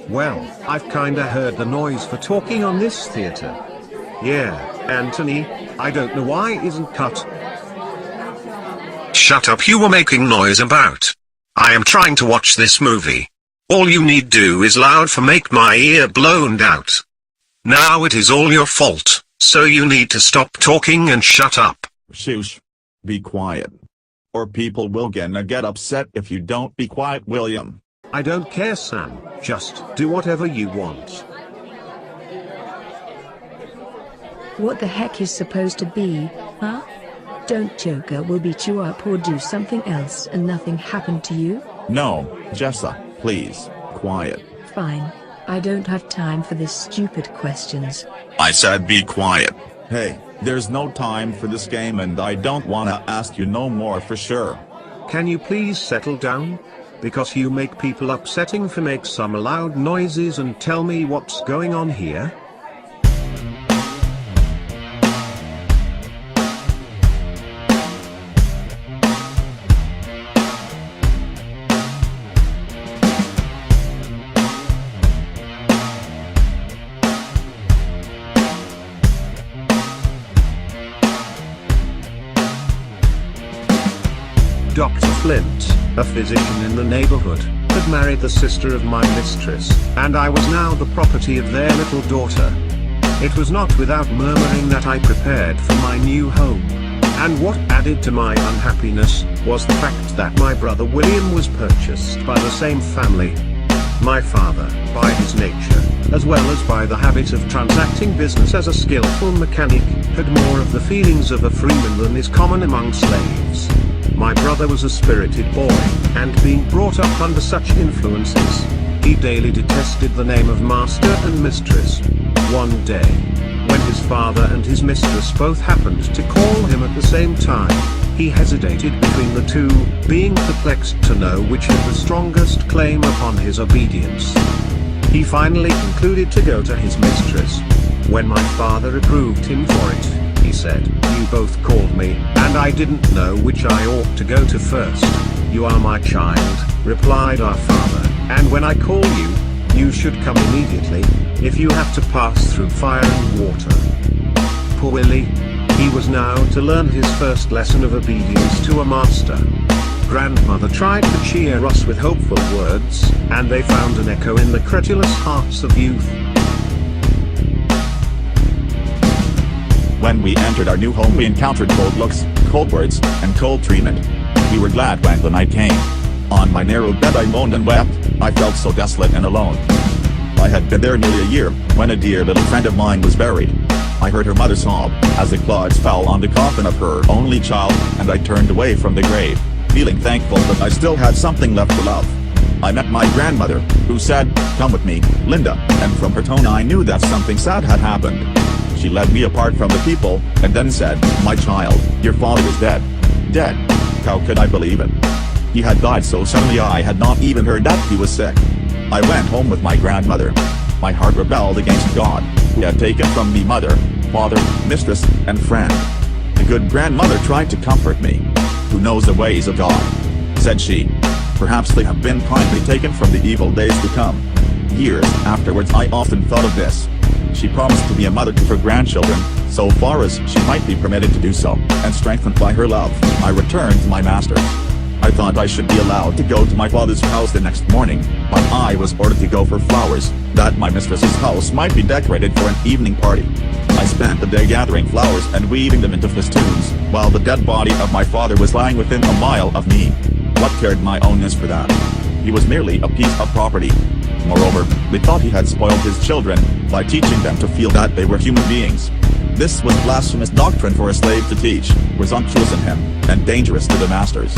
Well, I've kinda heard the noise for talking on this theater. Yeah, Anthony, I don't know why it isn't cut. Shut up, you were making noise about. I am trying to watch this movie. All you need do is loud for make my ear blown out. Now it is all your fault, so you need to stop talking and shut up. Shush. Be quiet. Or people will gonna get upset if you don't be quiet, William. I don't care, Sam, just do whatever you want. What the heck is supposed to be, huh? Don't Joker will beat you up or do something else and nothing happened to you? No, Jessa, please, quiet. Fine. I don't have time for this stupid questions. I said be quiet. Hey, there's no time for this game and I don't wanna ask you no more for sure. Can you please settle down? Because you make people upsetting for make some loud noises and tell me what's going on here? Dr. Flint, a physician in the neighborhood, had married the sister of my mistress, and I was now the property of their little daughter. It was not without murmuring that I prepared for my new home. And what added to my unhappiness, was the fact that my brother William was purchased by the same family. My father, by his nature, as well as by the habit of transacting business as a skillful mechanic, had more of the feelings of a freeman than is common among slaves. My brother was a spirited boy, and being brought up under such influences, he daily detested the name of master and mistress. One day, when his father and his mistress both happened to call him at the same time, he hesitated between the two, being perplexed to know which had the strongest claim upon his obedience. He finally concluded to go to his mistress. When my father approved him for it, he said, "You both called me, and I didn't know which I ought to go to first." "You are my child," replied our father, "and when I call you, you should come immediately, if you have to pass through fire and water." Poor Willie. He was now to learn his first lesson of obedience to a master. Grandmother tried to cheer us with hopeful words, and they found an echo in the credulous hearts of youth. When we entered our new home, we encountered cold looks, cold words, and cold treatment. We were glad when the night came. On my narrow bed I moaned and wept. I felt so desolate and alone. I had been there nearly a year, when a dear little friend of mine was buried. I heard her mother sob, as the clods fell on the coffin of her only child, and I turned away from the grave, feeling thankful that I still had something left to love. I met my grandmother, who said, "Come with me, Linda," and from her tone I knew that something sad had happened. She led me apart from the people, and then said, "My child, your father is dead." Dead? How could I believe it? He had died so suddenly I had not even heard that he was sick. I went home with my grandmother. My heart rebelled against God, who had taken from me mother, father, mistress, and friend. The good grandmother tried to comfort me. "Who knows the ways of God?" said she. "Perhaps they have been kindly taken from the evil days to come." Years afterwards I often thought of this. She promised to be a mother to her grandchildren, so far as she might be permitted to do so, and strengthened by her love, I returned to my master. I thought I should be allowed to go to my father's house the next morning, but I was ordered to go for flowers, that my mistress's house might be decorated for an evening party. I spent the day gathering flowers and weaving them into festoons, while the dead body of my father was lying within a mile of me. What cared my ownness for that? He was merely a piece of property. Moreover, they thought he had spoiled his children, by teaching them to feel that they were human beings. This was blasphemous doctrine for a slave to teach, presumptuous in him, and dangerous to the masters.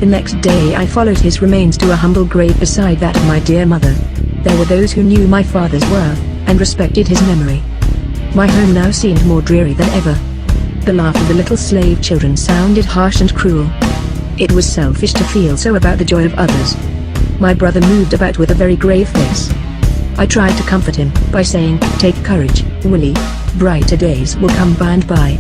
The next day I followed his remains to a humble grave beside that of my dear mother. There were those who knew my father's worth, and respected his memory. My home now seemed more dreary than ever. The laugh of the little slave children sounded harsh and cruel. It was selfish to feel so about the joy of others. My brother moved about with a very grave face. I tried to comfort him, by saying, "Take courage, Willie. Brighter days will come by and by."